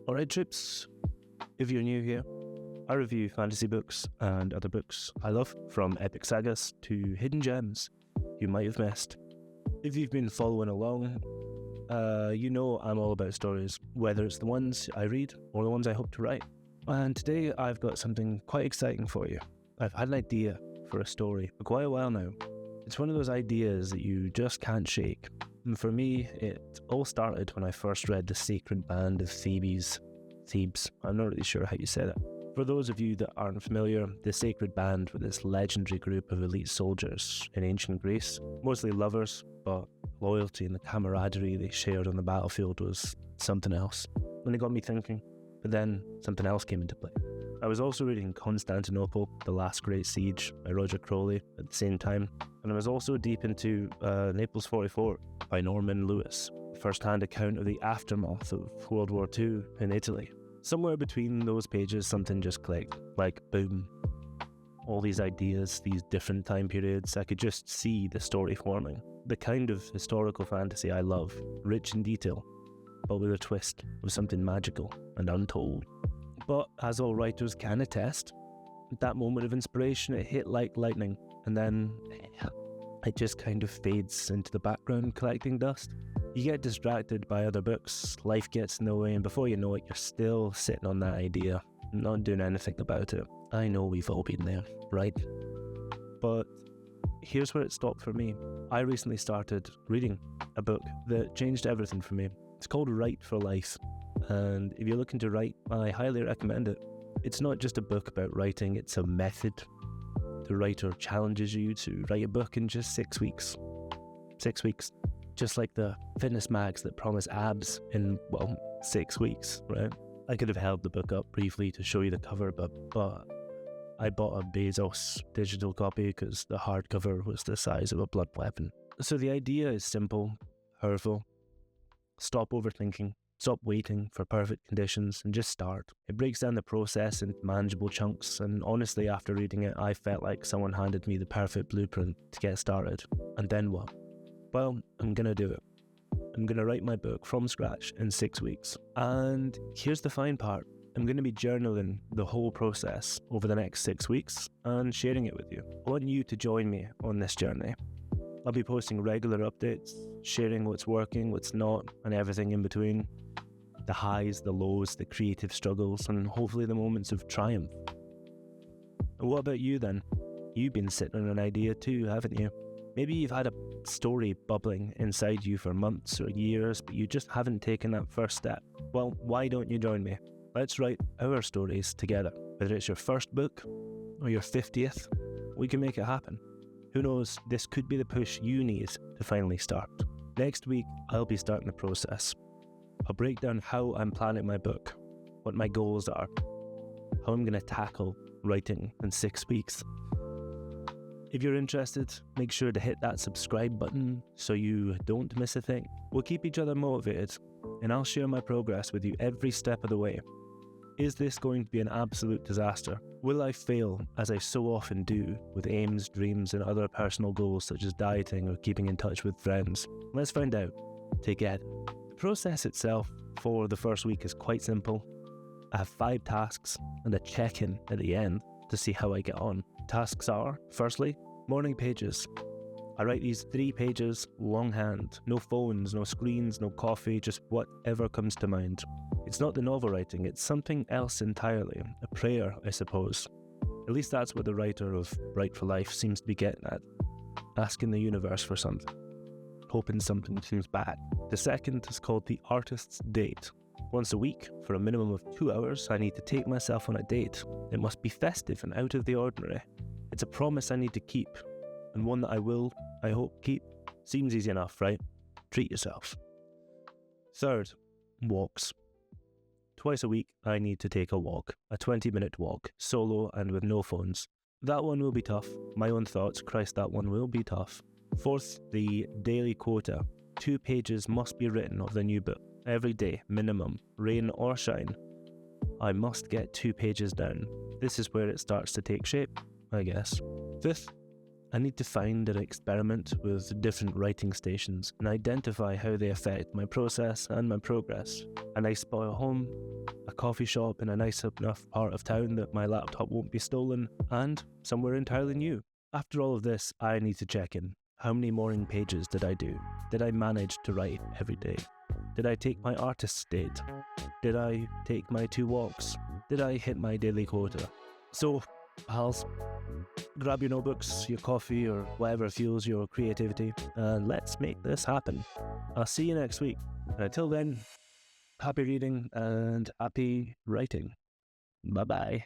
Alright, troops, if you're new here, I review fantasy books and other books I love, from epic sagas to hidden gems you might have missed. If you've been following along, you know I'm all about stories, whether it's the ones I read or the ones I hope to write. And today I've got something quite exciting for you. I've had an idea for a story for quite a while now. It's one of those ideas that you just can't shake. And for me, it all started when I first read The Sacred Band of Thebes. I'm not really sure how you say that. For those of you that aren't familiar, the Sacred Band were this legendary group of elite soldiers in ancient Greece, mostly lovers, but loyalty and the camaraderie they shared on the battlefield was something else. And it got me thinking, but then something else came into play. I was also reading Constantinople, The Last Great Siege by Roger Crowley at the same time, and I was also deep into Naples 44 by Norman Lewis, a first-hand account of the aftermath of World War II in Italy. Somewhere between those pages, something just clicked, like boom. All these ideas, these different time periods, I could just see the story forming. The kind of historical fantasy I love, rich in detail, but with a twist of something magical and untold. But as all writers can attest, that moment of inspiration, it hit like lightning, and then it just kind of fades into the background collecting dust. You get distracted by other books, life gets in the way, and before you know it, you're still sitting on that idea, not doing anything about it. I know we've all been there, right? But here's where it stopped for me. I recently started reading a book that changed everything for me. It's called Write for Life, and if you're looking to write, I highly recommend it. It's not just a book about writing, it's a method. The writer challenges you to write a book in just 6 weeks. 6 weeks. Just like the fitness mags that promise abs in, 6 weeks, right? I could have held the book up briefly to show you the cover, but I bought a Bezos digital copy because the hardcover was the size of a blood weapon. So the idea is simple, powerful. Stop overthinking. Stop waiting for perfect conditions and just start. It breaks down the process into manageable chunks, and honestly, after reading it, I felt like someone handed me the perfect blueprint to get started. And then what? Well, I'm gonna do it. I'm gonna write my book from scratch in 6 weeks. And here's the fine part. I'm gonna be journaling the whole process over the next 6 weeks and sharing it with you. I want you to join me on this journey. I'll be posting regular updates, sharing what's working, what's not, and everything in between. The highs, the lows, the creative struggles, and hopefully the moments of triumph. And what about you then? You've been sitting on an idea too, haven't you? Maybe you've had a story bubbling inside you for months or years, but you just haven't taken that first step. Well, why don't you join me? Let's write our stories together. Whether it's your first book or your 50th, we can make it happen. Who knows, this could be the push you need to finally start. Next week, I'll be starting the process. I'll break down how I'm planning my book, what my goals are, how I'm going to tackle writing in 6 weeks. If you're interested, make sure to hit that subscribe button so you don't miss a thing. We'll keep each other motivated, and I'll share my progress with you every step of the way. Is this going to be an absolute disaster? Will I fail, as I so often do, with aims, dreams, and other personal goals such as dieting or keeping in touch with friends? Let's find out together. The process itself for the first week is quite simple. I have 5 tasks and a check-in at the end to see how I get on. Tasks are, firstly, morning pages. I write these 3 pages longhand. No phones, no screens, no coffee, just whatever comes to mind. It's not the novel writing, it's something else entirely. A prayer, I suppose. At least that's what the writer of Write for Life seems to be getting at. Asking the universe for something. Hoping something comes back. The second is called The Artist's Date. Once a week, for a minimum of 2 hours, I need to take myself on a date. It must be festive and out of the ordinary. It's a promise I need to keep, and one that I will, I hope, keep. Seems easy enough, right? Treat yourself. Third, walks. Twice a week, I need to take a walk. A 20-minute walk, solo and with no phones. That one will be tough. My own thoughts, Christ, that one will be tough. Fourth, the daily quota. 2 pages must be written of the new book. Every day, minimum, rain or shine. I must get 2 pages down. This is where it starts to take shape, I guess. Fifth, I need to find and experiment with different writing stations and identify how they affect my process and my progress. A nice spot at home, a coffee shop in a nice enough part of town that my laptop won't be stolen, and somewhere entirely new. After all of this, I need to check in. How many morning pages did I do? Did I manage to write every day? Did I take my artist's date? Did I take my 2 walks? Did I hit my daily quota? So, pals, grab your notebooks, your coffee, or whatever fuels your creativity, and let's make this happen. I'll see you next week. And until then, happy reading and happy writing. Bye-bye.